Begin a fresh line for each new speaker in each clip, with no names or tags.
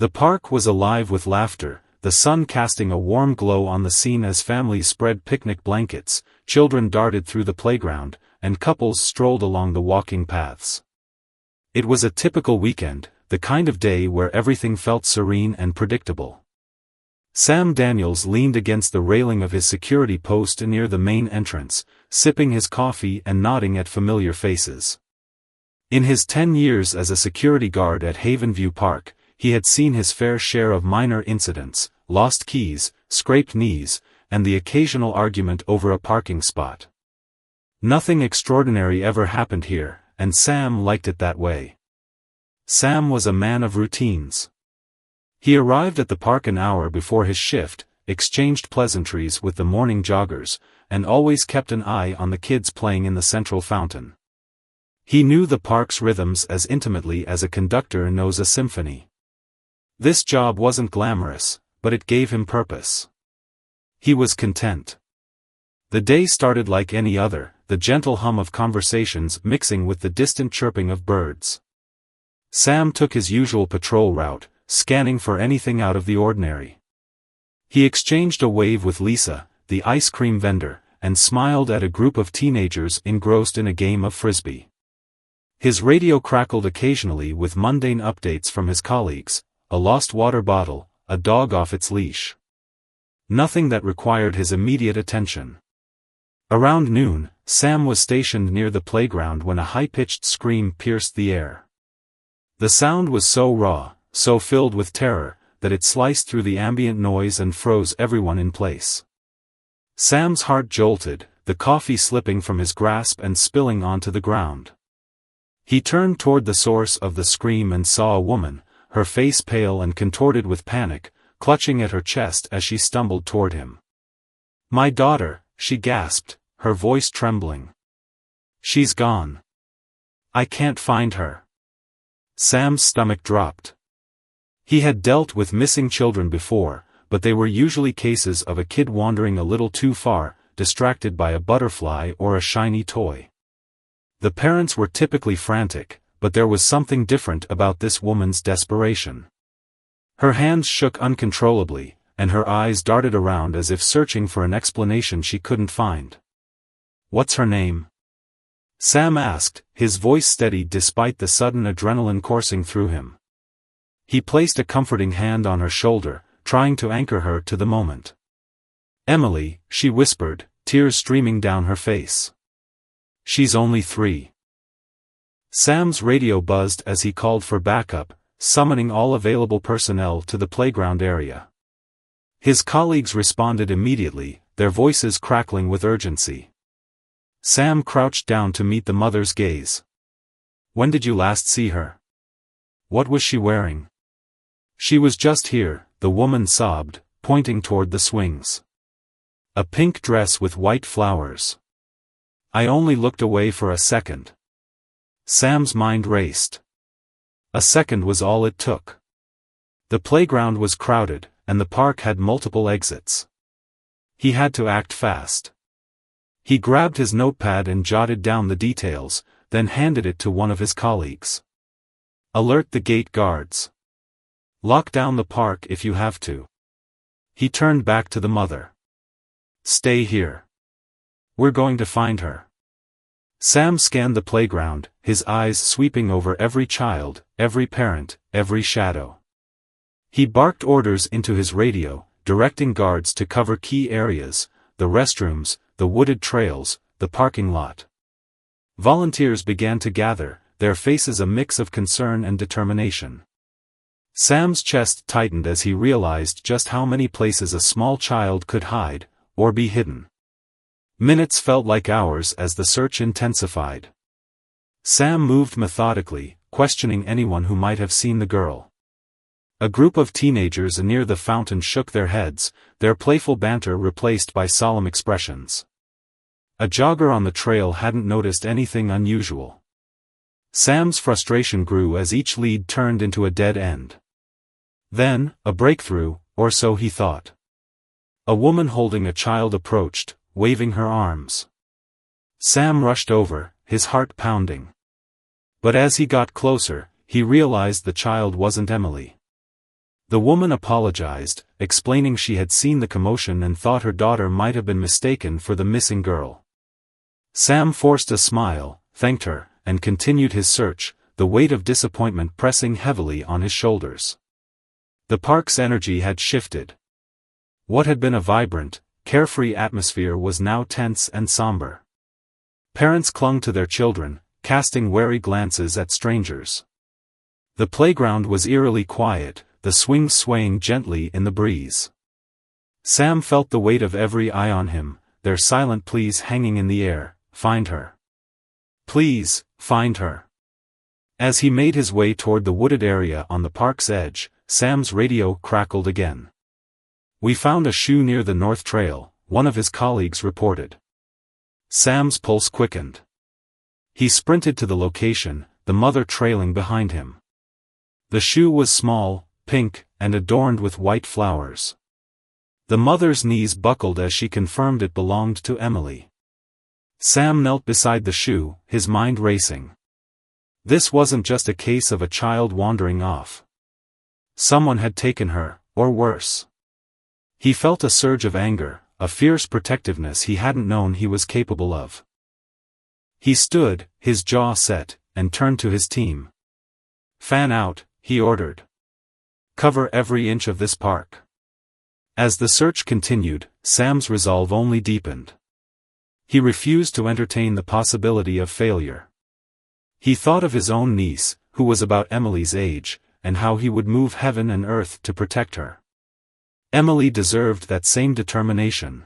The park was alive with laughter, the sun casting a warm glow on the scene as families spread picnic blankets, children darted through the playground, and couples strolled along the walking paths. It was a typical weekend, the kind of day where everything felt serene and predictable. Sam Daniels leaned against the railing of his security post near the main entrance, sipping his coffee and nodding at familiar faces. In his 10 years as a security guard at Havenview Park, he had seen his fair share of minor incidents, lost keys, scraped knees, and the occasional argument over a parking spot. Nothing extraordinary ever happened here, and Sam liked it that way. Sam was a man of routines. He arrived at the park an hour before his shift, exchanged pleasantries with the morning joggers, and always kept an eye on the kids playing in the central fountain. He knew the park's rhythms as intimately as a conductor knows a symphony. This job wasn't glamorous, but it gave him purpose. He was content. The day started like any other, the gentle hum of conversations mixing with the distant chirping of birds. Sam took his usual patrol route, scanning for anything out of the ordinary. He exchanged a wave with Lisa, the ice cream vendor, and smiled at a group of teenagers engrossed in a game of frisbee. His radio crackled occasionally with mundane updates from his colleagues, a lost water bottle, a dog off its leash. Nothing that required his immediate attention. Around noon, Sam was stationed near the playground when a high-pitched scream pierced the air. The sound was so raw, so filled with terror, that it sliced through the ambient noise and froze everyone in place. Sam's heart jolted, the coffee slipping from his grasp and spilling onto the ground. He turned toward the source of the scream and saw a woman, her face pale and contorted with panic, clutching at her chest as she stumbled toward him. "My daughter," she gasped, her voice trembling. "She's gone. I can't find her." Sam's stomach dropped. He had dealt with missing children before, but they were usually cases of a kid wandering a little too far, distracted by a butterfly or a shiny toy. The parents were typically frantic, but there was something different about this woman's desperation. Her hands shook uncontrollably, and her eyes darted around as if searching for an explanation she couldn't find. "What's her name?" Sam asked, his voice steady despite the sudden adrenaline coursing through him. He placed a comforting hand on her shoulder, trying to anchor her to the moment. "Emily," she whispered, tears streaming down her face. "She's only 3. Sam's radio buzzed as he called for backup, summoning all available personnel to the playground area. His colleagues responded immediately, their voices crackling with urgency. Sam crouched down to meet the mother's gaze. "When did you last see her? What was she wearing?" "She was just here," the woman sobbed, pointing toward the swings. "A pink dress with white flowers. I only looked away for a second." Sam's mind raced. A second was all it took. The playground was crowded, and the park had multiple exits. He had to act fast. He grabbed his notepad and jotted down the details, then handed it to one of his colleagues. "Alert the gate guards. Lock down the park if you have to." He turned back to the mother. "Stay here. We're going to find her." Sam scanned the playground, his eyes sweeping over every child, every parent, every shadow. He barked orders into his radio, directing guards to cover key areas, the restrooms, the wooded trails, the parking lot. Volunteers began to gather, their faces a mix of concern and determination. Sam's chest tightened as he realized just how many places a small child could hide, or be hidden. Minutes felt like hours as the search intensified. Sam moved methodically, questioning anyone who might have seen the girl. A group of teenagers near the fountain shook their heads, their playful banter replaced by solemn expressions. A jogger on the trail hadn't noticed anything unusual. Sam's frustration grew as each lead turned into a dead end. Then, a breakthrough, or so he thought. A woman holding a child approached, waving her arms. Sam rushed over, his heart pounding. But as he got closer, he realized the child wasn't Emily. The woman apologized, explaining she had seen the commotion and thought her daughter might have been mistaken for the missing girl. Sam forced a smile, thanked her, and continued his search, the weight of disappointment pressing heavily on his shoulders. The park's energy had shifted. What had been a vibrant, carefree atmosphere was now tense and somber. Parents clung to their children, casting wary glances at strangers. The playground was eerily quiet, the swings swaying gently in the breeze. Sam felt the weight of every eye on him, their silent pleas hanging in the air, "Find her. Please, find her." As he made his way toward the wooded area on the park's edge, Sam's radio crackled again. "We found a shoe near the North Trail," one of his colleagues reported. Sam's pulse quickened. He sprinted to the location, the mother trailing behind him. The shoe was small, pink, and adorned with white flowers. The mother's knees buckled as she confirmed it belonged to Emily. Sam knelt beside the shoe, his mind racing. This wasn't just a case of a child wandering off. Someone had taken her, or worse. He felt a surge of anger, a fierce protectiveness he hadn't known he was capable of. He stood, his jaw set, and turned to his team. "Fan out," he ordered. "Cover every inch of this park." As the search continued, Sam's resolve only deepened. He refused to entertain the possibility of failure. He thought of his own niece, who was about Emily's age, and how he would move heaven and earth to protect her. Emily deserved that same determination.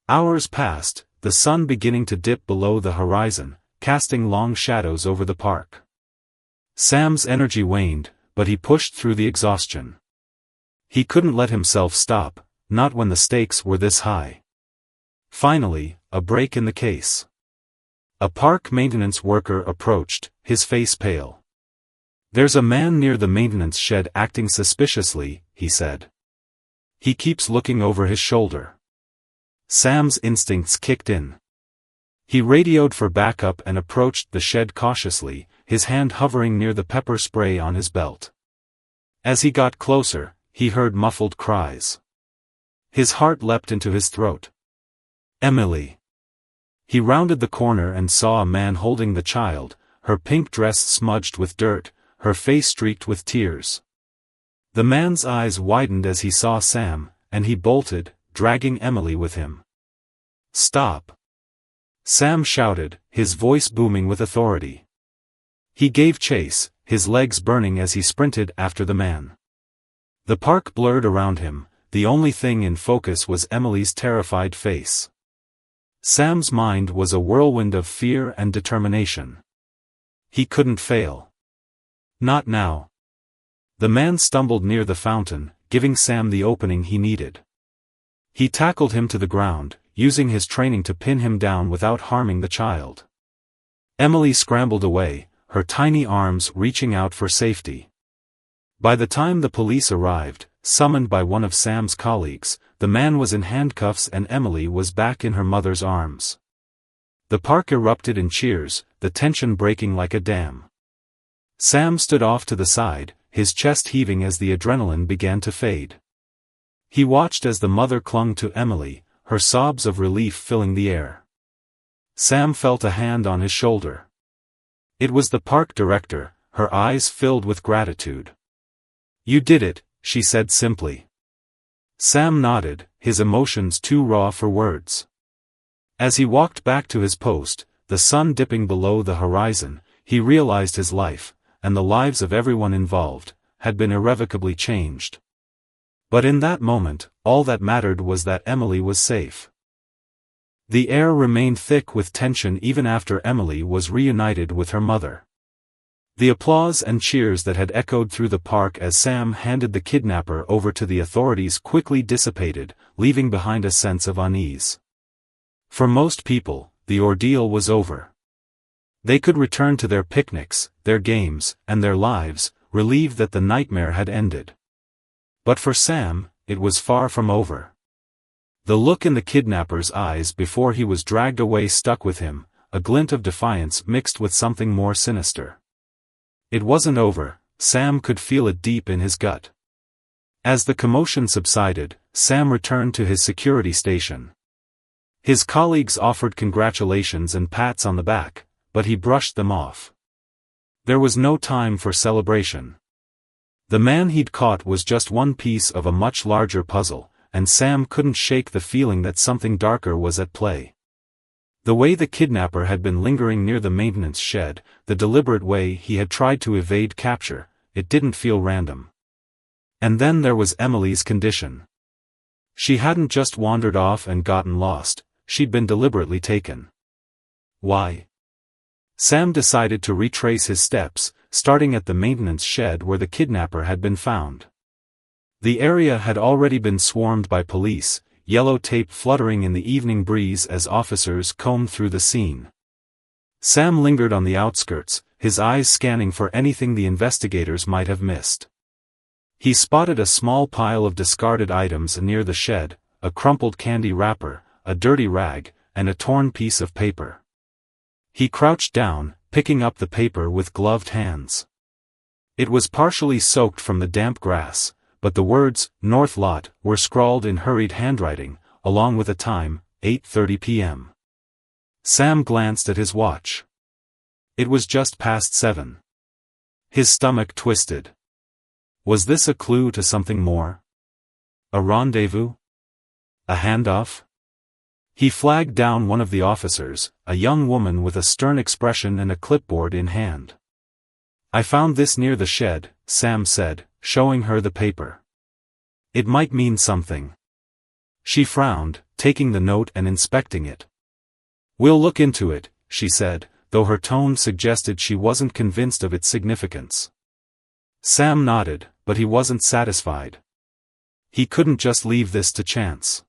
Hours passed, the sun beginning to dip below the horizon, casting long shadows over the park. Sam's energy waned, but he pushed through the exhaustion. He couldn't let himself stop, not when the stakes were this high. Finally, a break in the case. A park maintenance worker approached, his face pale. "There's a man near the maintenance shed acting suspiciously," he said. "He keeps looking over his shoulder." Sam's instincts kicked in. He radioed for backup and approached the shed cautiously, his hand hovering near the pepper spray on his belt. As he got closer, he heard muffled cries. His heart leapt into his throat. Emily. He rounded the corner and saw a man holding the child, her pink dress smudged with dirt, her face streaked with tears. The man's eyes widened as he saw Sam, and he bolted, dragging Emily with him. "Stop!" Sam shouted, his voice booming with authority. He gave chase, his legs burning as he sprinted after the man. The park blurred around him, the only thing in focus was Emily's terrified face. Sam's mind was a whirlwind of fear and determination. He couldn't fail. Not now. The man stumbled near the fountain, giving Sam the opening he needed. He tackled him to the ground, using his training to pin him down without harming the child. Emily scrambled away, her tiny arms reaching out for safety. By the time the police arrived, summoned by one of Sam's colleagues, the man was in handcuffs and Emily was back in her mother's arms. The park erupted in cheers, the tension breaking like a dam. Sam stood off to the side, his chest heaving as the adrenaline began to fade. He watched as the mother clung to Emily, her sobs of relief filling the air. Sam felt a hand on his shoulder. It was the park director, her eyes filled with gratitude. "You did it," she said simply. Sam nodded, his emotions too raw for words. As he walked back to his post, the sun dipping below the horizon, he realized his life, and the lives of everyone involved, had been irrevocably changed. But in that moment, all that mattered was that Emily was safe. The air remained thick with tension even after Emily was reunited with her mother. The applause and cheers that had echoed through the park as Sam handed the kidnapper over to the authorities quickly dissipated, leaving behind a sense of unease. For most people, the ordeal was over. They could return to their picnics, their games, and their lives, relieved that the nightmare had ended. But for Sam, it was far from over. The look in the kidnapper's eyes before he was dragged away stuck with him, a glint of defiance mixed with something more sinister. It wasn't over, Sam could feel it deep in his gut. As the commotion subsided, Sam returned to his security station. His colleagues offered congratulations and pats on the back, but he brushed them off. There was no time for celebration. The man he'd caught was just one piece of a much larger puzzle, and Sam couldn't shake the feeling that something darker was at play. The way the kidnapper had been lingering near the maintenance shed, the deliberate way he had tried to evade capture, it didn't feel random. And then there was Emily's condition. She hadn't just wandered off and gotten lost, she'd been deliberately taken. Why? Sam decided to retrace his steps, starting at the maintenance shed where the kidnapper had been found. The area had already been swarmed by police, yellow tape fluttering in the evening breeze as officers combed through the scene. Sam lingered on the outskirts, his eyes scanning for anything the investigators might have missed. He spotted a small pile of discarded items near the shed, a crumpled candy wrapper, a dirty rag, and a torn piece of paper. He crouched down, picking up the paper with gloved hands. It was partially soaked from the damp grass, but the words, North Lot, were scrawled in hurried handwriting, along with a time, 8:30 p.m. Sam glanced at his watch. It was just past 7. His stomach twisted. Was this a clue to something more? A rendezvous? A handoff? He flagged down one of the officers, a young woman with a stern expression and a clipboard in hand. I found this near the shed, Sam said, showing her the paper. It might mean something. She frowned, taking the note and inspecting it. We'll look into it, she said, though her tone suggested she wasn't convinced of its significance. Sam nodded, but he wasn't satisfied. He couldn't just leave this to chance.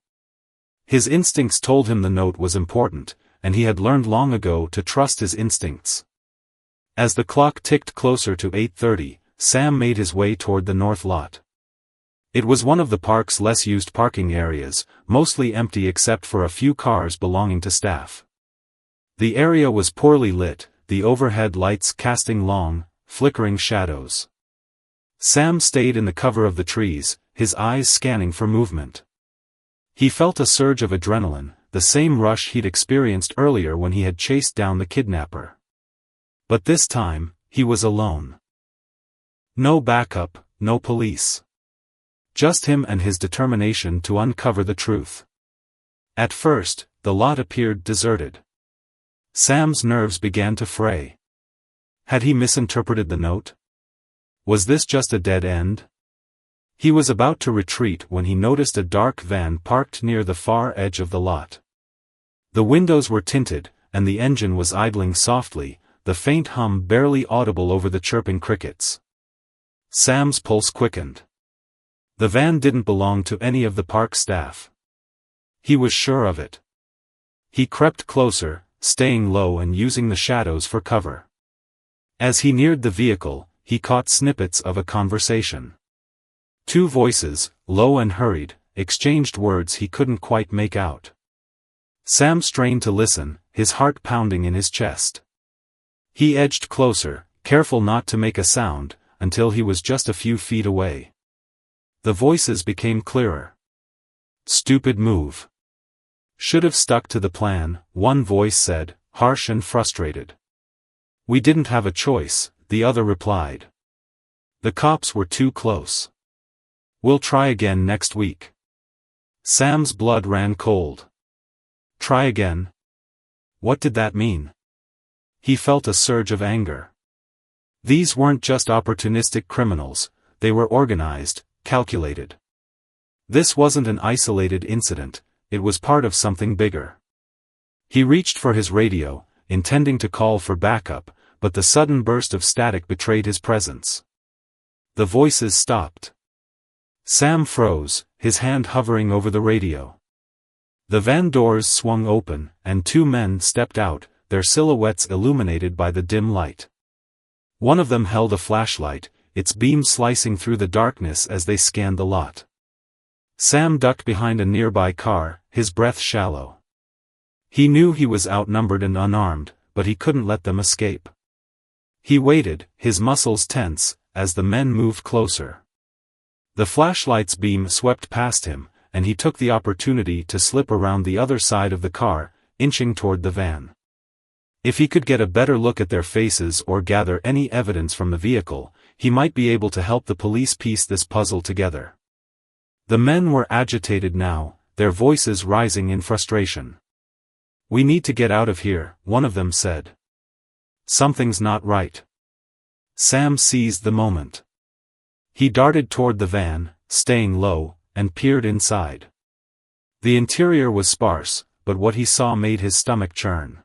His instincts told him the note was important, and he had learned long ago to trust his instincts. As the clock ticked closer to 8:30, Sam made his way toward the north lot. It was one of the park's less used parking areas, mostly empty except for a few cars belonging to staff. The area was poorly lit, the overhead lights casting long, flickering shadows. Sam stayed in the cover of the trees, his eyes scanning for movement. He felt a surge of adrenaline, the same rush he'd experienced earlier when he had chased down the kidnapper. But this time, he was alone. No backup, no police. Just him and his determination to uncover the truth. At first, the lot appeared deserted. Sam's nerves began to fray. Had he misinterpreted the note? Was this just a dead end? He was about to retreat when he noticed a dark van parked near the far edge of the lot. The windows were tinted, and the engine was idling softly, the faint hum barely audible over the chirping crickets. Sam's pulse quickened. The van didn't belong to any of the park staff. He was sure of it. He crept closer, staying low and using the shadows for cover. As he neared the vehicle, he caught snippets of a conversation. Two voices, low and hurried, exchanged words he couldn't quite make out. Sam strained to listen, his heart pounding in his chest. He edged closer, careful not to make a sound, until he was just a few feet away. The voices became clearer. Stupid move. Should have stuck to the plan, one voice said, harsh and frustrated. We didn't have a choice, the other replied. The cops were too close. We'll try again next week. Sam's blood ran cold. Try again? What did that mean? He felt a surge of anger. These weren't just opportunistic criminals, they were organized, calculated. This wasn't an isolated incident, it was part of something bigger. He reached for his radio, intending to call for backup, but the sudden burst of static betrayed his presence. The voices stopped. Sam froze, his hand hovering over the radio. The van doors swung open, and two men stepped out, their silhouettes illuminated by the dim light. One of them held a flashlight, its beam slicing through the darkness as they scanned the lot. Sam ducked behind a nearby car, his breath shallow. He knew he was outnumbered and unarmed, but he couldn't let them escape. He waited, his muscles tense, as the men moved closer. The flashlight's beam swept past him, and he took the opportunity to slip around the other side of the car, inching toward the van. If he could get a better look at their faces or gather any evidence from the vehicle, he might be able to help the police piece this puzzle together. The men were agitated now, their voices rising in frustration. "We need to get out of here," one of them said. "Something's not right." Sam seized the moment. He darted toward the van, staying low, and peered inside. The interior was sparse, but what he saw made his stomach churn.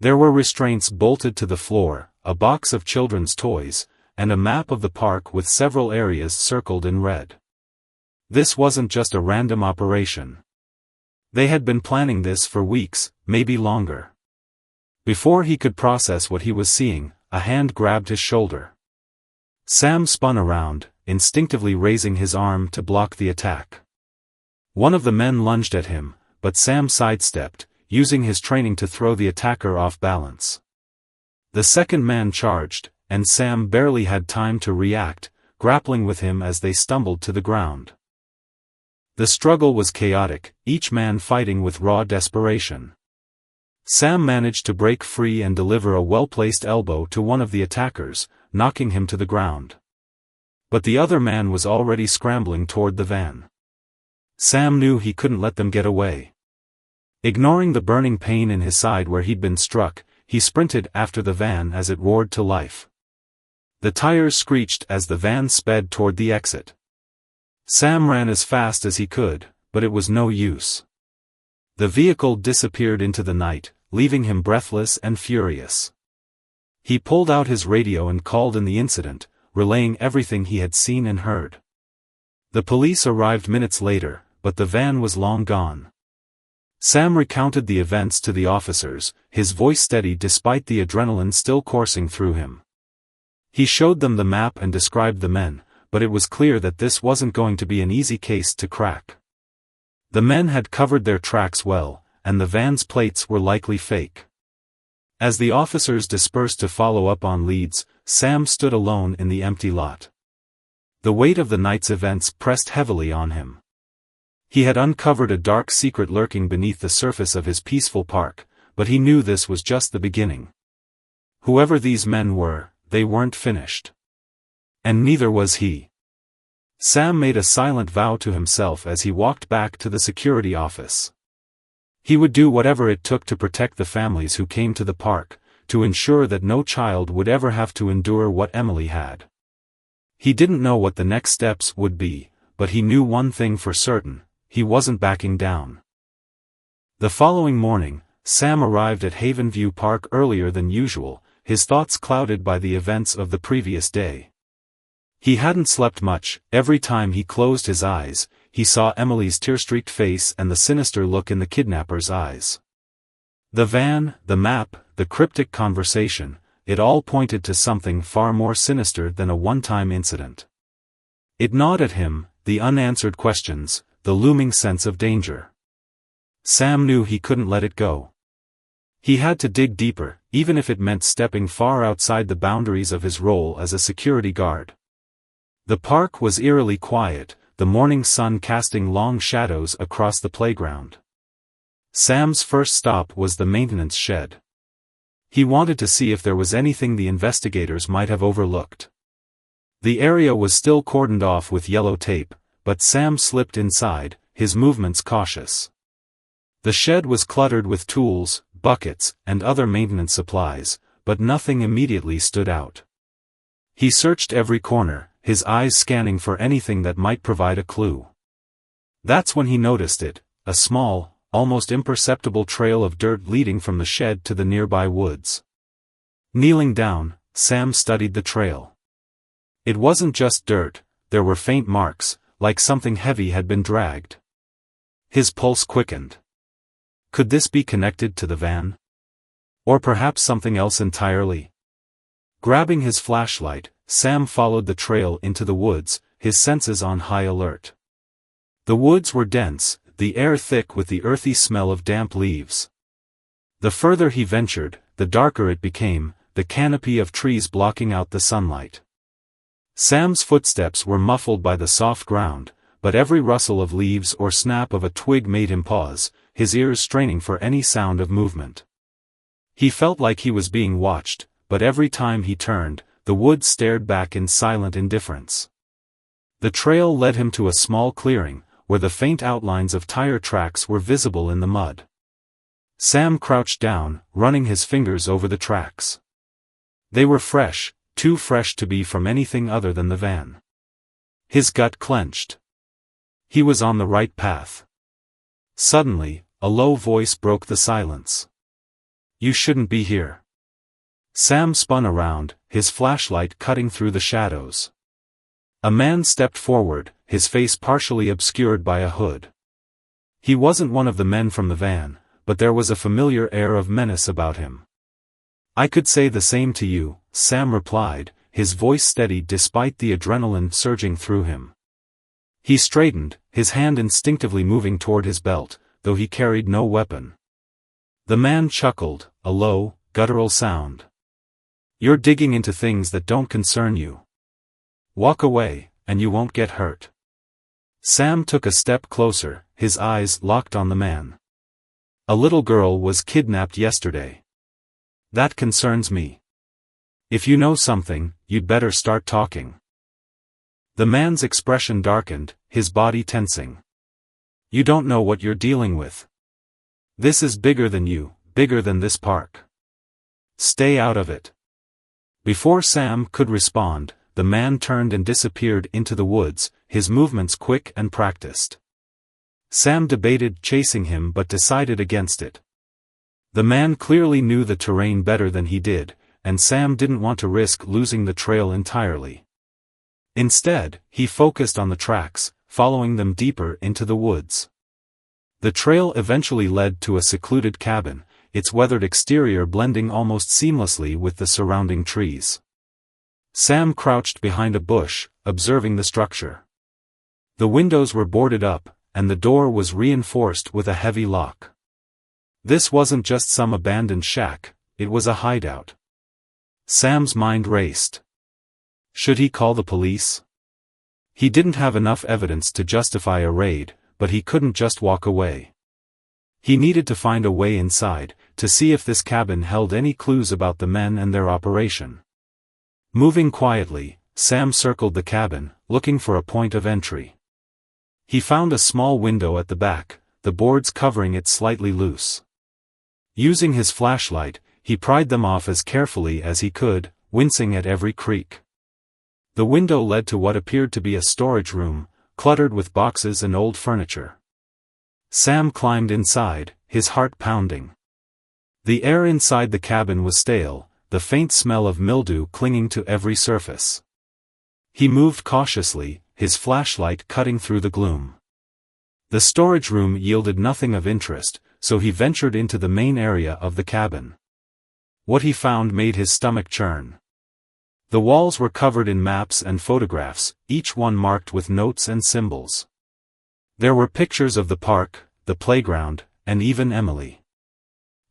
There were restraints bolted to the floor, a box of children's toys, and a map of the park with several areas circled in red. This wasn't just a random operation. They had been planning this for weeks, maybe longer. Before he could process what he was seeing, a hand grabbed his shoulder. Sam spun around, instinctively raising his arm to block the attack. One of the men lunged at him, but Sam sidestepped, using his training to throw the attacker off balance. The second man charged, and Sam barely had time to react, grappling with him as they stumbled to the ground. The struggle was chaotic, each man fighting with raw desperation. Sam managed to break free and deliver a well-placed elbow to one of the attackers, knocking him to the ground. But the other man was already scrambling toward the van. Sam knew he couldn't let them get away. Ignoring the burning pain in his side where he'd been struck, he sprinted after the van as it roared to life. The tires screeched as the van sped toward the exit. Sam ran as fast as he could, but it was no use. The vehicle disappeared into the night, leaving him breathless and furious. He pulled out his radio and called in the incident, relaying everything he had seen and heard. The police arrived minutes later, but the van was long gone. Sam recounted the events to the officers, his voice steady despite the adrenaline still coursing through him. He showed them the map and described the men, but it was clear that this wasn't going to be an easy case to crack. The men had covered their tracks well, and the van's plates were likely fake. As the officers dispersed to follow up on leads, Sam stood alone in the empty lot. The weight of the night's events pressed heavily on him. He had uncovered a dark secret lurking beneath the surface of his peaceful park, but he knew this was just the beginning. Whoever these men were, they weren't finished. And neither was he. Sam made a silent vow to himself as he walked back to the security office. He would do whatever it took to protect the families who came to the park, to ensure that no child would ever have to endure what Emily had. He didn't know what the next steps would be, but he knew one thing for certain: he wasn't backing down. The following morning, Sam arrived at Havenview Park earlier than usual, his thoughts clouded by the events of the previous day. He hadn't slept much. Every time he closed his eyes, he saw Emily's tear-streaked face and the sinister look in the kidnapper's eyes. The van, the map, the cryptic conversation, it all pointed to something far more sinister than a one-time incident. It gnawed at him, the unanswered questions, the looming sense of danger. Sam knew he couldn't let it go. He had to dig deeper, even if it meant stepping far outside the boundaries of his role as a security guard. The park was eerily quiet, the morning sun casting long shadows across the playground. Sam's first stop was the maintenance shed. He wanted to see if there was anything the investigators might have overlooked. The area was still cordoned off with yellow tape, but Sam slipped inside, his movements cautious. The shed was cluttered with tools, buckets, and other maintenance supplies, but nothing immediately stood out. He searched every corner, his eyes scanning for anything that might provide a clue. That's when he noticed it, a small, almost imperceptible trail of dirt leading from the shed to the nearby woods. Kneeling down, Sam studied the trail. It wasn't just dirt, there were faint marks, like something heavy had been dragged. His pulse quickened. Could this be connected to the van? Or perhaps something else entirely? Grabbing his flashlight, Sam followed the trail into the woods, his senses on high alert. The woods were dense, the air thick with the earthy smell of damp leaves. The further he ventured, the darker it became, the canopy of trees blocking out the sunlight. Sam's footsteps were muffled by the soft ground, but every rustle of leaves or snap of a twig made him pause, his ears straining for any sound of movement. He felt like he was being watched, but every time he turned, the woods stared back in silent indifference. The trail led him to a small clearing, where the faint outlines of tire tracks were visible in the mud. Sam crouched down, running his fingers over the tracks. They were fresh, too fresh to be from anything other than the van. His gut clenched. He was on the right path. Suddenly, a low voice broke the silence. "You shouldn't be here." Sam spun around, his flashlight cutting through the shadows. A man stepped forward, his face partially obscured by a hood. He wasn't one of the men from the van, but there was a familiar air of menace about him. "I could say the same to you," Sam replied, his voice steady despite the adrenaline surging through him. He straightened, his hand instinctively moving toward his belt, though he carried no weapon. The man chuckled, a low, guttural sound. "You're digging into things that don't concern you. Walk away, and you won't get hurt." Sam took a step closer, his eyes locked on the man. "A little girl was kidnapped yesterday. That concerns me. If you know something, you'd better start talking." The man's expression darkened, his body tensing. "You don't know what you're dealing with. This is bigger than you, bigger than this park. Stay out of it." Before Sam could respond, the man turned and disappeared into the woods, his movements quick and practiced. Sam debated chasing him but decided against it. The man clearly knew the terrain better than he did, and Sam didn't want to risk losing the trail entirely. Instead, he focused on the tracks, following them deeper into the woods. The trail eventually led to a secluded cabin, its weathered exterior blending almost seamlessly with the surrounding trees. Sam crouched behind a bush, observing the structure. The windows were boarded up, and the door was reinforced with a heavy lock. This wasn't just some abandoned shack, it was a hideout. Sam's mind raced. Should he call the police? He didn't have enough evidence to justify a raid, but he couldn't just walk away. He needed to find a way inside, to see if this cabin held any clues about the men and their operation. Moving quietly, Sam circled the cabin, looking for a point of entry. He found a small window at the back, the boards covering it slightly loose. Using his flashlight, he pried them off as carefully as he could, wincing at every creak. The window led to what appeared to be a storage room, cluttered with boxes and old furniture. Sam climbed inside, his heart pounding. The air inside the cabin was stale, the faint smell of mildew clinging to every surface. He moved cautiously, his flashlight cutting through the gloom. The storage room yielded nothing of interest, so he ventured into the main area of the cabin. What he found made his stomach churn. The walls were covered in maps and photographs, each one marked with notes and symbols. There were pictures of the park, the playground, and even Emily.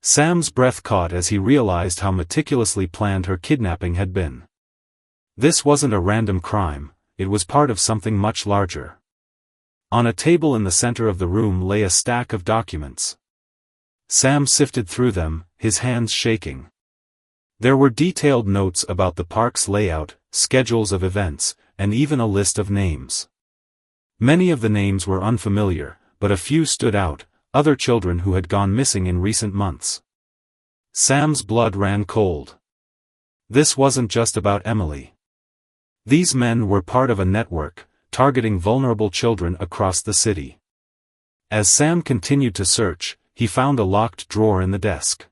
Sam's breath caught as he realized how meticulously planned her kidnapping had been. This wasn't a random crime, it was part of something much larger. On a table in the center of the room lay a stack of documents. Sam sifted through them, his hands shaking. There were detailed notes about the park's layout, schedules of events, and even a list of names. Many of the names were unfamiliar, but a few stood out, other children who had gone missing in recent months. Sam's blood ran cold. This wasn't just about Emily. These men were part of a network, targeting vulnerable children across the city. As Sam continued to search, he found a locked drawer in the desk.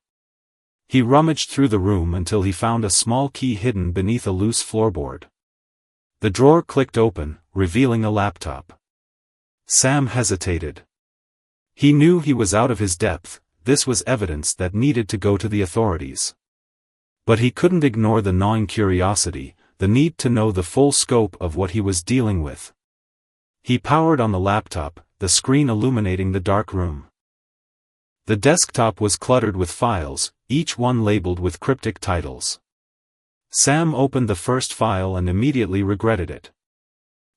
He rummaged through the room until he found a small key hidden beneath a loose floorboard. The drawer clicked open, revealing a laptop. Sam hesitated. He knew he was out of his depth, this was evidence that needed to go to the authorities. But he couldn't ignore the gnawing curiosity, the need to know the full scope of what he was dealing with. He powered on the laptop, the screen illuminating the dark room. The desktop was cluttered with files, each one labeled with cryptic titles. Sam opened the first file and immediately regretted it.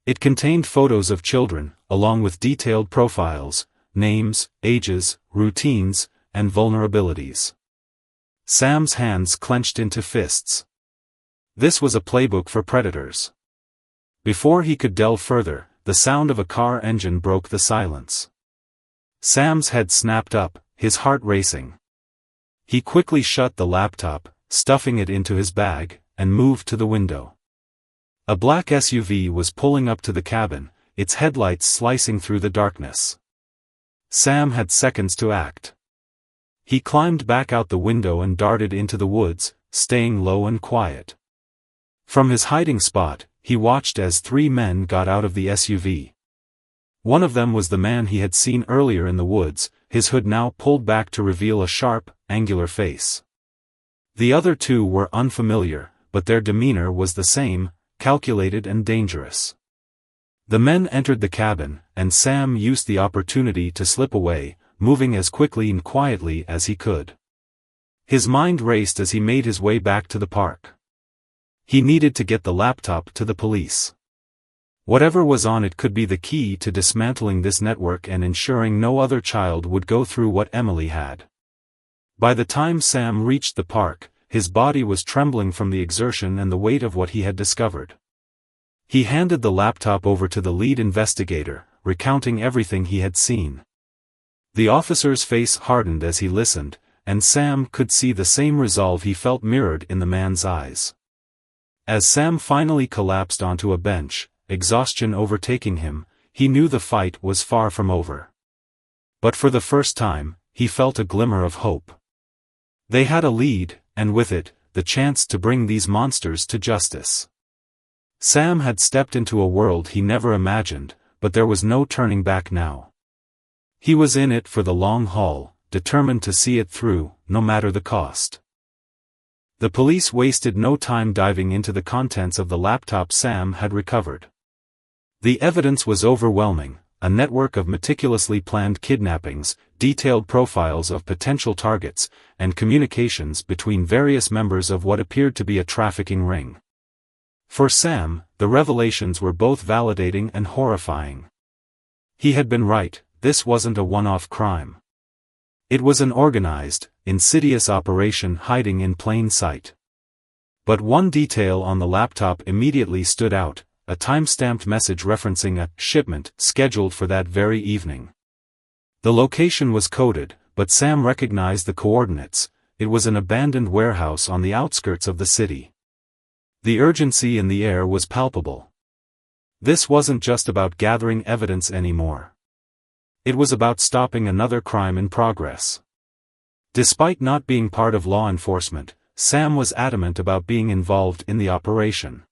It contained photos of children, along with detailed profiles, names, ages, routines, and vulnerabilities. Sam's hands clenched into fists. This was a playbook for predators. Before he could delve further, the sound of a car engine broke the silence. Sam's head snapped up, his heart racing. He quickly shut the laptop, stuffing it into his bag, and moved to the window. A black SUV was pulling up to the cabin, its headlights slicing through the darkness. Sam had seconds to act. He climbed back out the window and darted into the woods, staying low and quiet. From his hiding spot, he watched as 3 men got out of the SUV. One of them was the man he had seen earlier in the woods, his hood now pulled back to reveal a sharp, angular face. The other 2 were unfamiliar, but their demeanor was the same, calculated and dangerous. The men entered the cabin, and Sam used the opportunity to slip away, moving as quickly and quietly as he could. His mind raced as he made his way back to the park. He needed to get the laptop to the police. Whatever was on it could be the key to dismantling this network and ensuring no other child would go through what Emily had. By the time Sam reached the park, his body was trembling from the exertion and the weight of what he had discovered. He handed the laptop over to the lead investigator, recounting everything he had seen. The officer's face hardened as he listened, and Sam could see the same resolve he felt mirrored in the man's eyes. As Sam finally collapsed onto a bench, exhaustion overtaking him, he knew the fight was far from over. But for the first time, he felt a glimmer of hope. They had a lead, and with it, the chance to bring these monsters to justice. Sam had stepped into a world he never imagined, but there was no turning back now. He was in it for the long haul, determined to see it through, no matter the cost. The police wasted no time diving into the contents of the laptop Sam had recovered. The evidence was overwhelming, a network of meticulously planned kidnappings, detailed profiles of potential targets, and communications between various members of what appeared to be a trafficking ring. For Sam, the revelations were both validating and horrifying. He had been right, this wasn't a one-off crime. It was an organized, insidious operation hiding in plain sight. But one detail on the laptop immediately stood out, a time-stamped message referencing a shipment scheduled for that very evening. The location was coded, but Sam recognized the coordinates. It was an abandoned warehouse on the outskirts of the city. The urgency in the air was palpable. This wasn't just about gathering evidence anymore. It was about stopping another crime in progress. Despite not being part of law enforcement, Sam was adamant about being involved in the operation.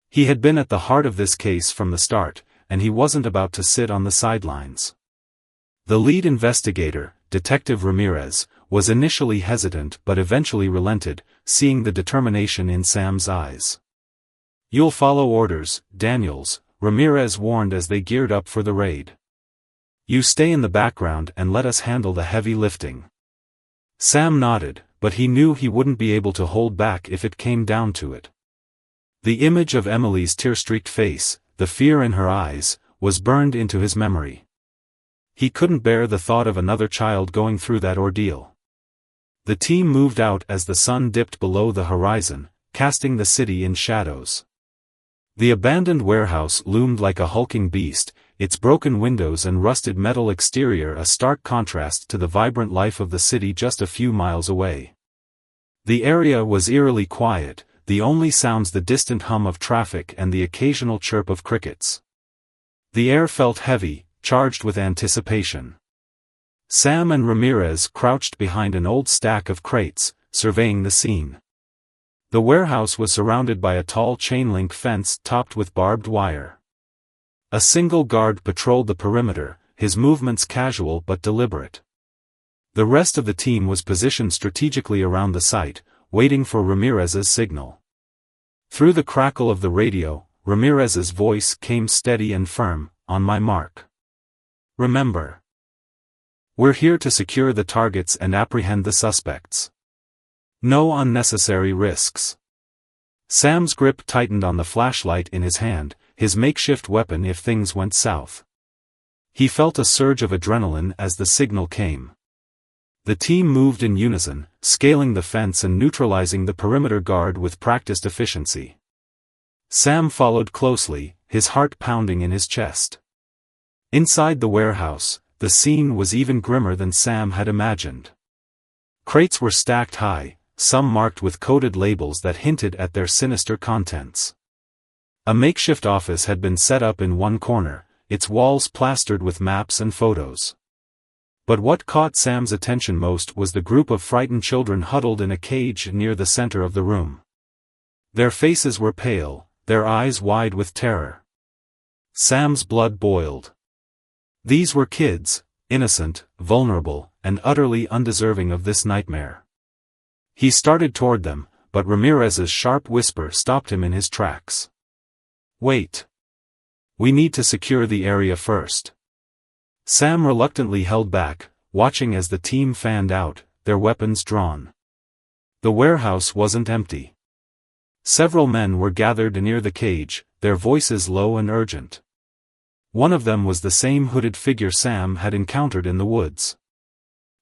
He had been at the heart of this case from the start, and he wasn't about to sit on the sidelines. The lead investigator, Detective Ramirez, was initially hesitant but eventually relented, seeing the determination in Sam's eyes. "You'll follow orders, Daniels," Ramirez warned as they geared up for the raid. "You stay in the background and let us handle the heavy lifting." Sam nodded, but he knew he wouldn't be able to hold back if it came down to it. The image of Emily's tear-streaked face, the fear in her eyes, was burned into his memory. He couldn't bear the thought of another child going through that ordeal. The team moved out as the sun dipped below the horizon, casting the city in shadows. The abandoned warehouse loomed like a hulking beast, its broken windows and rusted metal exterior a stark contrast to the vibrant life of the city just a few miles away. The area was eerily quiet, the only sounds the distant hum of traffic and the occasional chirp of crickets. The air felt heavy, charged with anticipation. Sam and Ramirez crouched behind an old stack of crates, surveying the scene. The warehouse was surrounded by a tall chain-link fence topped with barbed wire. A single guard patrolled the perimeter, his movements casual but deliberate. The rest of the team was positioned strategically around the site, waiting for Ramirez's signal. Through the crackle of the radio, Ramirez's voice came steady and firm, "On my mark. Remember. We're here to secure the targets and apprehend the suspects. No unnecessary risks." Sam's grip tightened on the flashlight in his hand, his makeshift weapon if things went south. He felt a surge of adrenaline as the signal came. The team moved in unison, scaling the fence and neutralizing the perimeter guard with practiced efficiency. Sam followed closely, his heart pounding in his chest. Inside the warehouse, the scene was even grimmer than Sam had imagined. Crates were stacked high, some marked with coded labels that hinted at their sinister contents. A makeshift office had been set up in one corner, its walls plastered with maps and photos. But what caught Sam's attention most was the group of frightened children huddled in a cage near the center of the room. Their faces were pale, their eyes wide with terror. Sam's blood boiled. These were kids, innocent, vulnerable, and utterly undeserving of this nightmare. He started toward them, but Ramirez's sharp whisper stopped him in his tracks. "Wait. We need to secure the area first." Sam reluctantly held back, watching as the team fanned out, their weapons drawn. The warehouse wasn't empty. Several men were gathered near the cage, their voices low and urgent. One of them was the same hooded figure Sam had encountered in the woods.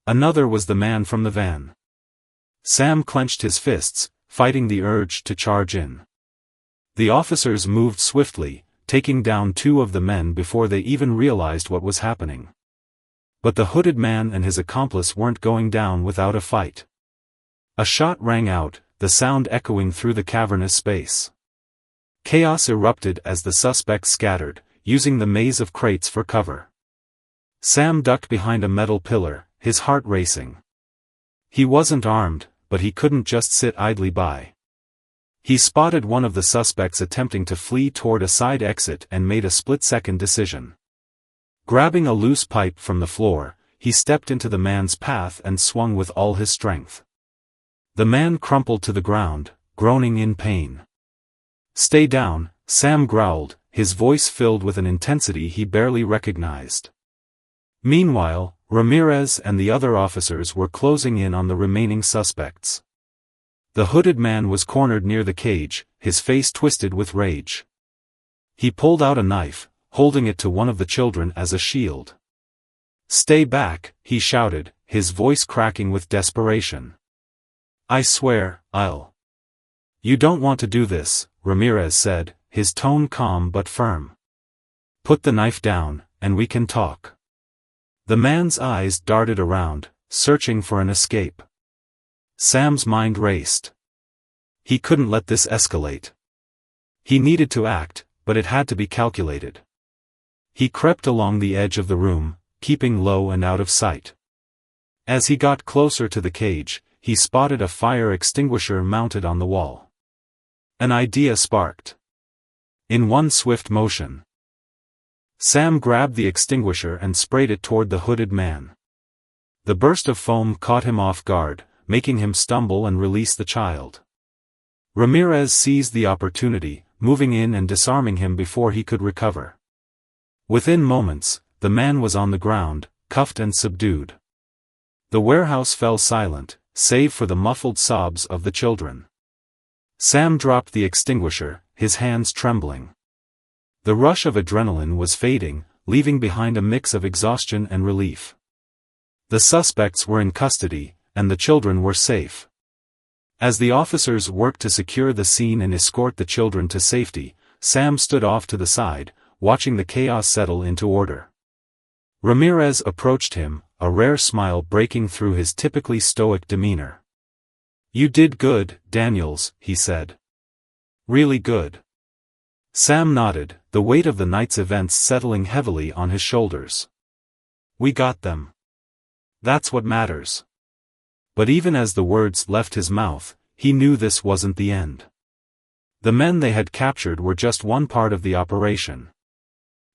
Another was the man from the van. Sam clenched his fists, fighting the urge to charge in. The officers moved swiftly, taking down two of the men before they even realized what was happening. But the hooded man and his accomplice weren't going down without a fight. A shot rang out, the sound echoing through the cavernous space. Chaos erupted as the suspects scattered, using the maze of crates for cover. Sam ducked behind a metal pillar, his heart racing. He wasn't armed, but he couldn't just sit idly by. He spotted one of the suspects attempting to flee toward a side exit and made a split-second decision. Grabbing a loose pipe from the floor, he stepped into the man's path and swung with all his strength. The man crumpled to the ground, groaning in pain. "Stay down," Sam growled, his voice filled with an intensity he barely recognized. Meanwhile, Ramirez and the other officers were closing in on the remaining suspects. The hooded man was cornered near the cage, his face twisted with rage. He pulled out a knife, holding it to one of the children as a shield. "Stay back," he shouted, his voice cracking with desperation. "I swear, I'll." "You don't want to do this," Ramirez said, his tone calm but firm. "Put the knife down, and we can talk." The man's eyes darted around, searching for an escape. Sam's mind raced. He couldn't let this escalate. He needed to act, but it had to be calculated. He crept along the edge of the room, keeping low and out of sight. As he got closer to the cage, he spotted a fire extinguisher mounted on the wall. An idea sparked. In one swift motion, Sam grabbed the extinguisher and sprayed it toward the hooded man. The burst of foam caught him off guard, making him stumble and release the child. Ramirez seized the opportunity, moving in and disarming him before he could recover. Within moments, the man was on the ground, cuffed and subdued. The warehouse fell silent, save for the muffled sobs of the children. Sam dropped the extinguisher, his hands trembling. The rush of adrenaline was fading, leaving behind a mix of exhaustion and relief. The suspects were in custody, and the children were safe. As the officers worked to secure the scene and escort the children to safety, Sam stood off to the side, watching the chaos settle into order. Ramirez approached him, a rare smile breaking through his typically stoic demeanor. "You did good, Daniels," he said. "Really good." Sam nodded, the weight of the night's events settling heavily on his shoulders. "We got them. That's what matters." But even as the words left his mouth, he knew this wasn't the end. The men they had captured were just one part of the operation.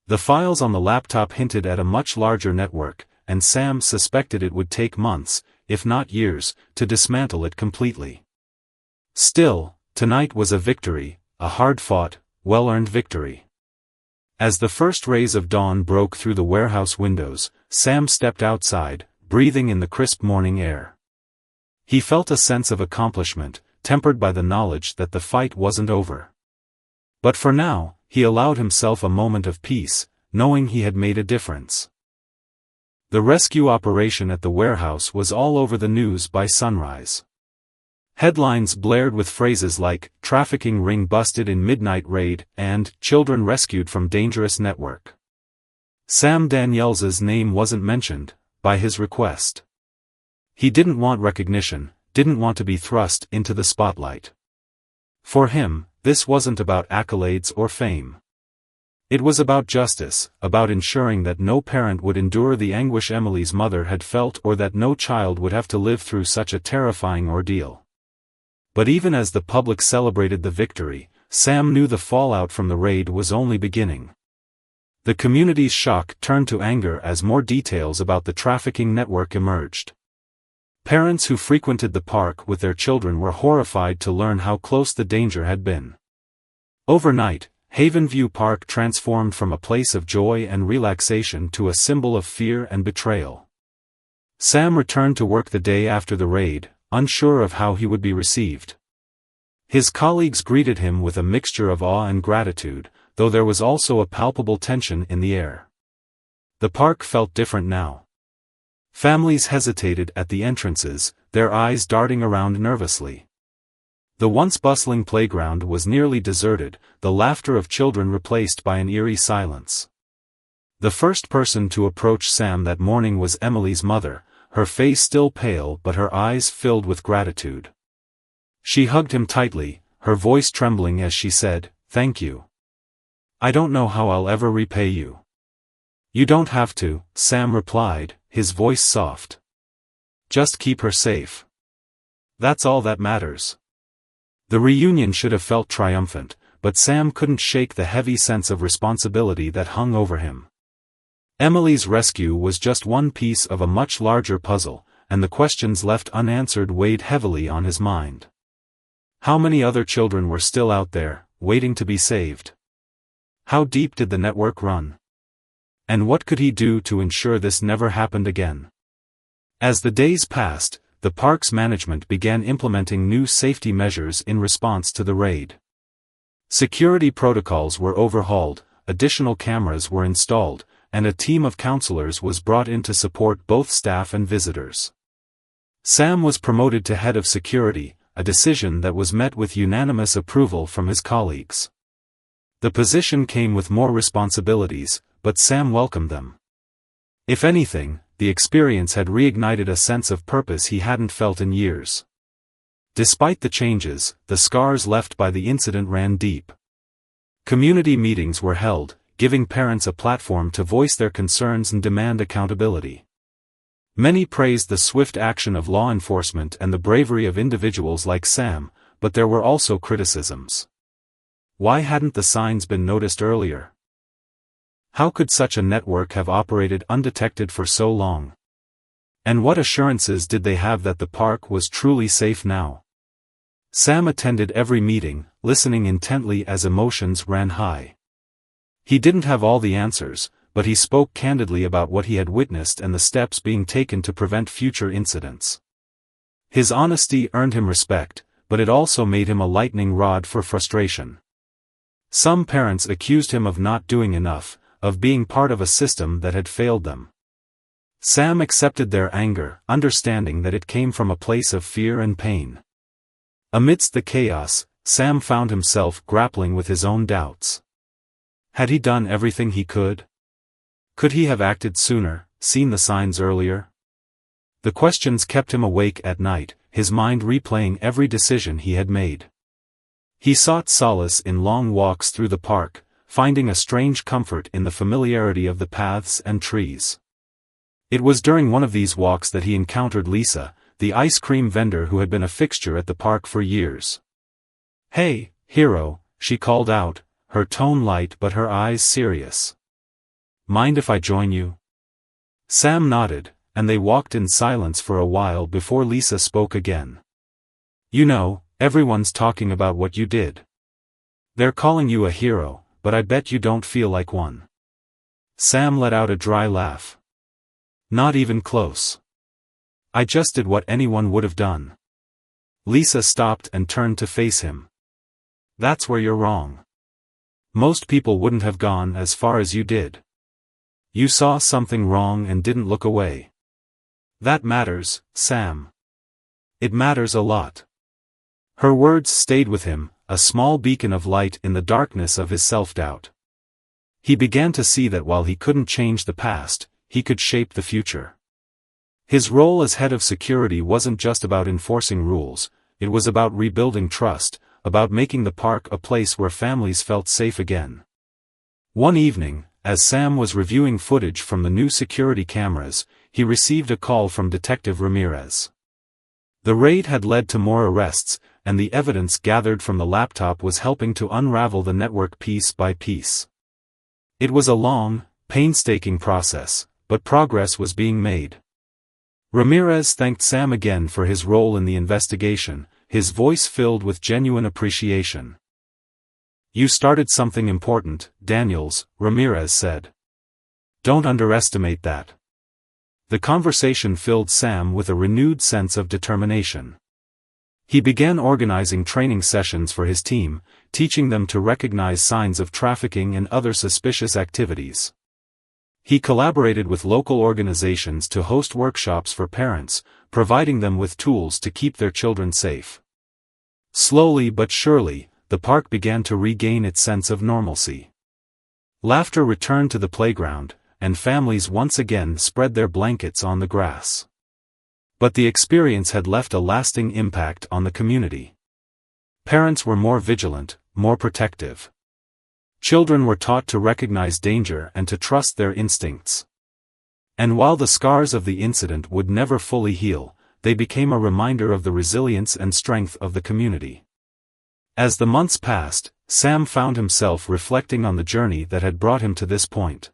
The files on the laptop hinted at a much larger network, and Sam suspected it would take months, if not years, to dismantle it completely. Still, tonight was a victory, a hard-fought, well-earned victory. As the first rays of dawn broke through the warehouse windows, Sam stepped outside, breathing in the crisp morning air. He felt a sense of accomplishment, tempered by the knowledge that the fight wasn't over. But for now, he allowed himself a moment of peace, knowing he had made a difference. The rescue operation at the warehouse was all over the news by sunrise. Headlines blared with phrases like, "Trafficking ring busted in midnight raid," and "Children rescued from dangerous network." Sam Daniels's name wasn't mentioned, by his request. He didn't want recognition, didn't want to be thrust into the spotlight. For him, this wasn't about accolades or fame. It was about justice, about ensuring that no parent would endure the anguish Emily's mother had felt or that no child would have to live through such a terrifying ordeal. But even as the public celebrated the victory, Sam knew the fallout from the raid was only beginning. The community's shock turned to anger as more details about the trafficking network emerged. Parents who frequented the park with their children were horrified to learn how close the danger had been. Overnight, Havenview Park transformed from a place of joy and relaxation to a symbol of fear and betrayal. Sam returned to work the day after the raid, unsure of how he would be received. His colleagues greeted him with a mixture of awe and gratitude, though there was also a palpable tension in the air. The park felt different now. Families hesitated at the entrances, their eyes darting around nervously. The once bustling playground was nearly deserted, the laughter of children replaced by an eerie silence. The first person to approach Sam that morning was Emily's mother, her face still pale but her eyes filled with gratitude. She hugged him tightly, her voice trembling as she said, "Thank you. I don't know how I'll ever repay you." "You don't have to," Sam replied, his voice soft. "Just keep her safe. That's all that matters." The reunion should have felt triumphant, but Sam couldn't shake the heavy sense of responsibility that hung over him. Emily's rescue was just one piece of a much larger puzzle, and the questions left unanswered weighed heavily on his mind. How many other children were still out there, waiting to be saved? How deep did the network run? And what could he do to ensure this never happened again? As the days passed, the park's management began implementing new safety measures in response to the raid. Security protocols were overhauled, additional cameras were installed, and a team of counselors was brought in to support both staff and visitors. Sam was promoted to head of security, a decision that was met with unanimous approval from his colleagues. The position came with more responsibilities, but Sam welcomed them. If anything, the experience had reignited a sense of purpose he hadn't felt in years. Despite the changes, the scars left by the incident ran deep. Community meetings were held, giving parents a platform to voice their concerns and demand accountability. Many praised the swift action of law enforcement and the bravery of individuals like Sam, but there were also criticisms. Why hadn't the signs been noticed earlier? How could such a network have operated undetected for so long? And what assurances did they have that the park was truly safe now? Sam attended every meeting, listening intently as emotions ran high. He didn't have all the answers, but he spoke candidly about what he had witnessed and the steps being taken to prevent future incidents. His honesty earned him respect, but it also made him a lightning rod for frustration. Some parents accused him of not doing enough, of being part of a system that had failed them. Sam accepted their anger, understanding that it came from a place of fear and pain. Amidst the chaos, Sam found himself grappling with his own doubts. Had he done everything he could? Could he have acted sooner, seen the signs earlier? The questions kept him awake at night, his mind replaying every decision he had made. He sought solace in long walks through the park, finding a strange comfort in the familiarity of the paths and trees. It was during one of these walks that he encountered Lisa, the ice cream vendor who had been a fixture at the park for years. "Hey, hero," she called out, her tone light but her eyes serious. "Mind if I join you?" Sam nodded, and they walked in silence for a while before Lisa spoke again. "You know, everyone's talking about what you did. They're calling you a hero, but I bet you don't feel like one." Sam let out a dry laugh. "Not even close. I just did what anyone would have done." Lisa stopped and turned to face him. "That's where you're wrong. Most people wouldn't have gone as far as you did. You saw something wrong and didn't look away. That matters, Sam. It matters a lot." Her words stayed with him, a small beacon of light in the darkness of his self-doubt. He began to see that while he couldn't change the past, he could shape the future. His role as head of security wasn't just about enforcing rules, it was about rebuilding trust, about making the park a place where families felt safe again. One evening, as Sam was reviewing footage from the new security cameras, he received a call from Detective Ramirez. The raid had led to more arrests, and the evidence gathered from the laptop was helping to unravel the network piece by piece. It was a long, painstaking process, but progress was being made. Ramirez thanked Sam again for his role in the investigation, his voice filled with genuine appreciation. "You started something important, Daniels," Ramirez said. "Don't underestimate that." The conversation filled Sam with a renewed sense of determination. He began organizing training sessions for his team, teaching them to recognize signs of trafficking and other suspicious activities. He collaborated with local organizations to host workshops for parents, providing them with tools to keep their children safe. Slowly but surely, the park began to regain its sense of normalcy. Laughter returned to the playground, and families once again spread their blankets on the grass. But the experience had left a lasting impact on the community. Parents were more vigilant, more protective. Children were taught to recognize danger and to trust their instincts. And while the scars of the incident would never fully heal, they became a reminder of the resilience and strength of the community. As the months passed, Sam found himself reflecting on the journey that had brought him to this point.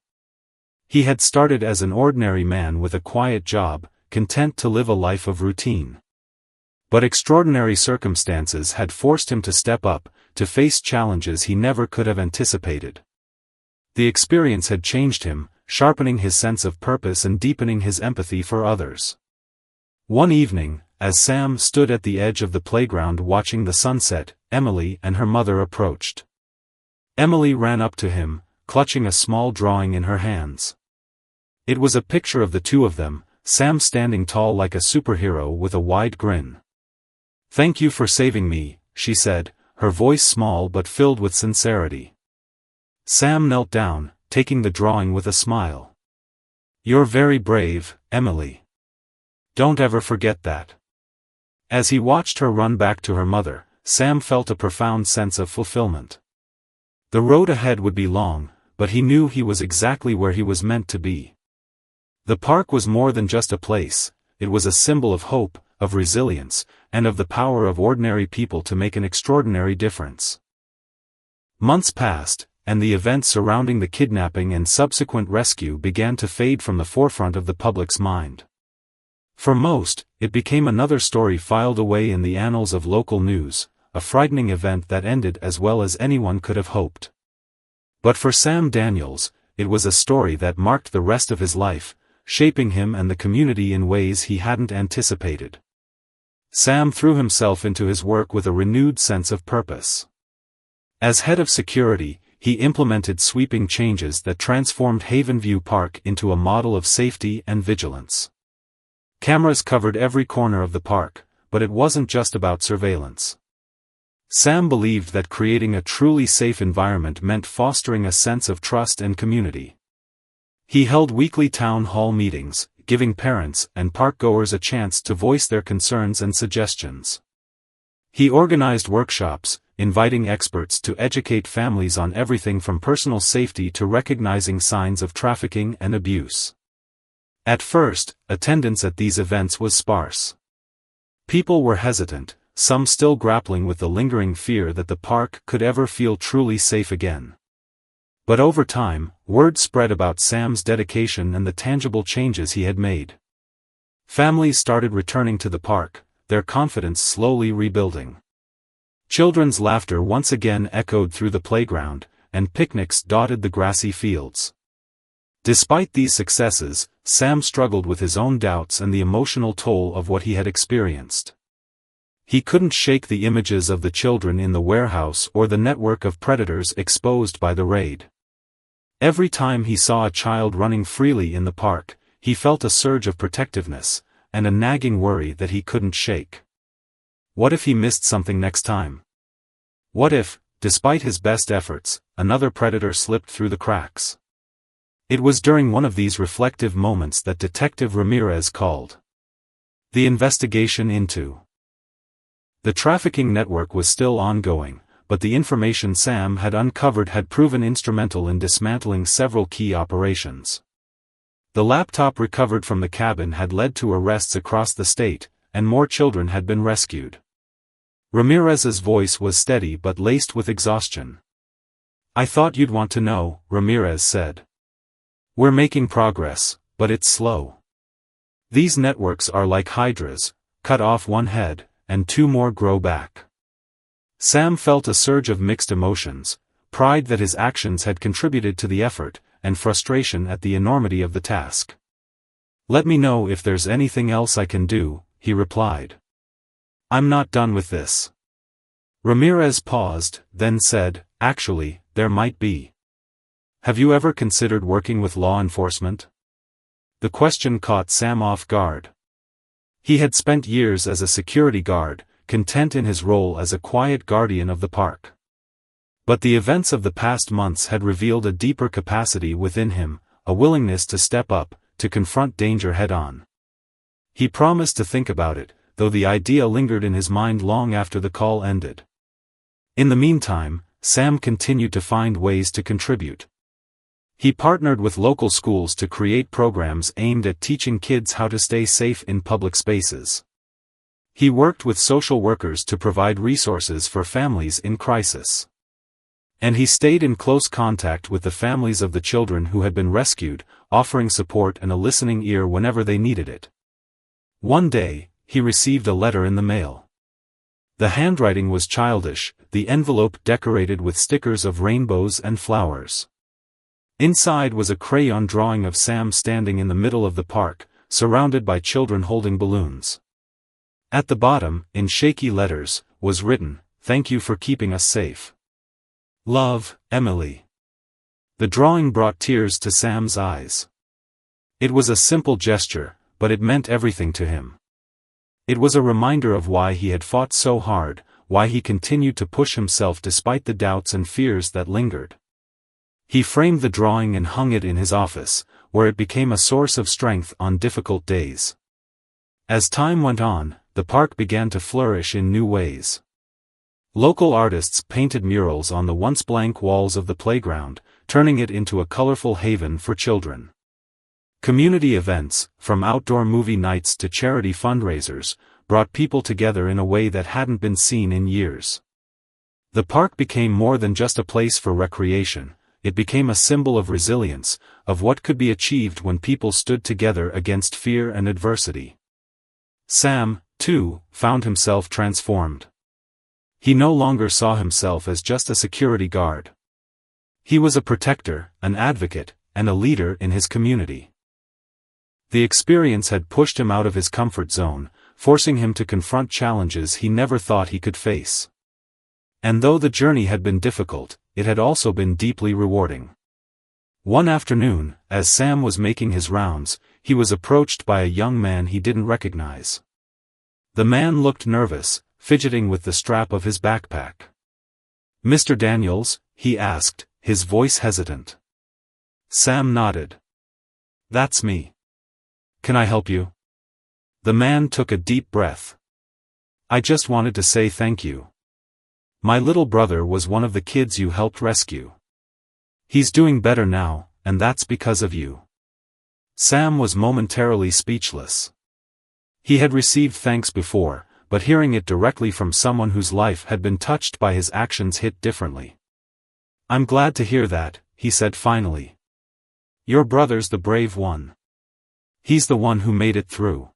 He had started as an ordinary man with a quiet job, content to live a life of routine. But extraordinary circumstances had forced him to step up, to face challenges he never could have anticipated. The experience had changed him, sharpening his sense of purpose and deepening his empathy for others. One evening, as Sam stood at the edge of the playground watching the sunset, Emily and her mother approached. Emily ran up to him, clutching a small drawing in her hands. It was a picture of the two of them, Sam standing tall like a superhero with a wide grin. "Thank you for saving me," she said, her voice small but filled with sincerity. Sam knelt down, taking the drawing with a smile. "You're very brave, Emily. Don't ever forget that." As he watched her run back to her mother, Sam felt a profound sense of fulfillment. The road ahead would be long, but he knew he was exactly where he was meant to be. The park was more than just a place, it was a symbol of hope, of resilience, and of the power of ordinary people to make an extraordinary difference. Months passed, and the events surrounding the kidnapping and subsequent rescue began to fade from the forefront of the public's mind. For most, it became another story filed away in the annals of local news, a frightening event that ended as well as anyone could have hoped. But for Sam Daniels, it was a story that marked the rest of his life, shaping him and the community in ways he hadn't anticipated. Sam threw himself into his work with a renewed sense of purpose. As head of security, he implemented sweeping changes that transformed Havenview Park into a model of safety and vigilance. Cameras covered every corner of the park, but it wasn't just about surveillance. Sam believed that creating a truly safe environment meant fostering a sense of trust and community. He held weekly town hall meetings, giving parents and parkgoers a chance to voice their concerns and suggestions. He organized workshops, inviting experts to educate families on everything from personal safety to recognizing signs of trafficking and abuse. At first, attendance at these events was sparse. People were hesitant, some still grappling with the lingering fear that the park could ever feel truly safe again. But over time, word spread about Sam's dedication and the tangible changes he had made. Families started returning to the park, their confidence slowly rebuilding. Children's laughter once again echoed through the playground, and picnics dotted the grassy fields. Despite these successes, Sam struggled with his own doubts and the emotional toll of what he had experienced. He couldn't shake the images of the children in the warehouse or the network of predators exposed by the raid. Every time he saw a child running freely in the park, he felt a surge of protectiveness, and a nagging worry that he couldn't shake. What if he missed something next time? What if, despite his best efforts, another predator slipped through the cracks? It was during one of these reflective moments that Detective Ramirez called. The investigation into the trafficking network was still ongoing, but the information Sam had uncovered had proven instrumental in dismantling several key operations. The laptop recovered from the cabin had led to arrests across the state, and more children had been rescued. Ramirez's voice was steady but laced with exhaustion. "I thought you'd want to know," Ramirez said. "We're making progress, but it's slow. These networks are like hydras, cut off one head, and two more grow back." Sam felt a surge of mixed emotions, pride that his actions had contributed to the effort, and frustration at the enormity of the task. "Let me know if there's anything else I can do," he replied. "I'm not done with this." Ramirez paused, then said, "Actually, there might be. Have you ever considered working with law enforcement?" The question caught Sam off guard. He had spent years as a security guard, content in his role as a quiet guardian of the park. But the events of the past months had revealed a deeper capacity within him, a willingness to step up, to confront danger head-on. He promised to think about it, though the idea lingered in his mind long after the call ended. In the meantime, Sam continued to find ways to contribute. He partnered with local schools to create programs aimed at teaching kids how to stay safe in public spaces. He worked with social workers to provide resources for families in crisis. And he stayed in close contact with the families of the children who had been rescued, offering support and a listening ear whenever they needed it. One day, he received a letter in the mail. The handwriting was childish, the envelope decorated with stickers of rainbows and flowers. Inside was a crayon drawing of Sam standing in the middle of the park, surrounded by children holding balloons. At the bottom, in shaky letters, was written, "Thank you for keeping us safe. Love, Emily." The drawing brought tears to Sam's eyes. It was a simple gesture, but it meant everything to him. It was a reminder of why he had fought so hard, why he continued to push himself despite the doubts and fears that lingered. He framed the drawing and hung it in his office, where it became a source of strength on difficult days. As time went on, the park began to flourish in new ways. Local artists painted murals on the once blank walls of the playground, turning it into a colorful haven for children. Community events, from outdoor movie nights to charity fundraisers, brought people together in a way that hadn't been seen in years. The park became more than just a place for recreation. It became a symbol of resilience, of what could be achieved when people stood together against fear and adversity. Sam, too, found himself transformed. He no longer saw himself as just a security guard. He was a protector, an advocate, and a leader in his community. The experience had pushed him out of his comfort zone, forcing him to confront challenges he never thought he could face. And though the journey had been difficult, it had also been deeply rewarding. One afternoon, as Sam was making his rounds, he was approached by a young man he didn't recognize. The man looked nervous, fidgeting with the strap of his backpack. "Mr. Daniels?" he asked, his voice hesitant. Sam nodded. "That's me. Can I help you?" The man took a deep breath. "I just wanted to say thank you. My little brother was one of the kids you helped rescue. He's doing better now, and that's because of you." Sam was momentarily speechless. He had received thanks before, but hearing it directly from someone whose life had been touched by his actions hit differently. "I'm glad to hear that," he said finally. "Your brother's the brave one. He's the one who made it through."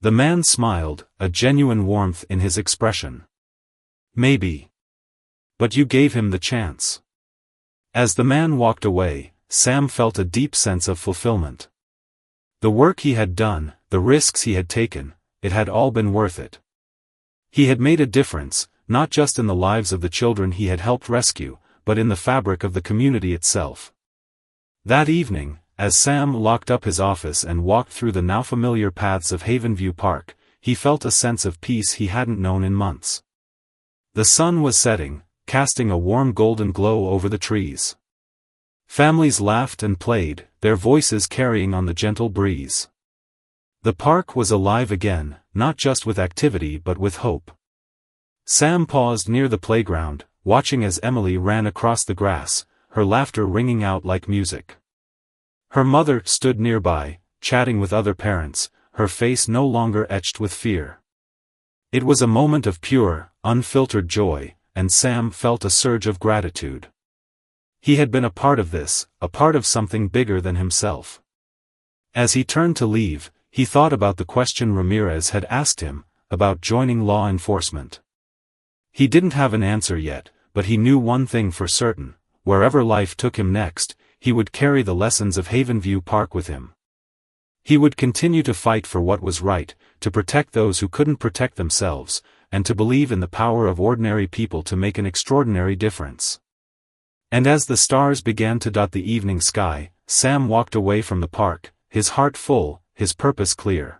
The man smiled, a genuine warmth in his expression. "Maybe. But you gave him the chance." As the man walked away, Sam felt a deep sense of fulfillment. The work he had done, the risks he had taken, it had all been worth it. He had made a difference, not just in the lives of the children he had helped rescue, but in the fabric of the community itself. That evening, as Sam locked up his office and walked through the now familiar paths of Havenview Park, he felt a sense of peace he hadn't known in months. The sun was setting, casting a warm golden glow over the trees. Families laughed and played, their voices carrying on the gentle breeze. The park was alive again, not just with activity but with hope. Sam paused near the playground, watching as Emily ran across the grass, her laughter ringing out like music. Her mother stood nearby, chatting with other parents, her face no longer etched with fear. It was a moment of pure, unfiltered joy, and Sam felt a surge of gratitude. He had been a part of this, a part of something bigger than himself. As he turned to leave, he thought about the question Ramirez had asked him, about joining law enforcement. He didn't have an answer yet, but he knew one thing for certain: wherever life took him next, he would carry the lessons of Havenview Park with him. He would continue to fight for what was right, to protect those who couldn't protect themselves, and to believe in the power of ordinary people to make an extraordinary difference. And as the stars began to dot the evening sky, Sam walked away from the park, his heart full, his purpose clear.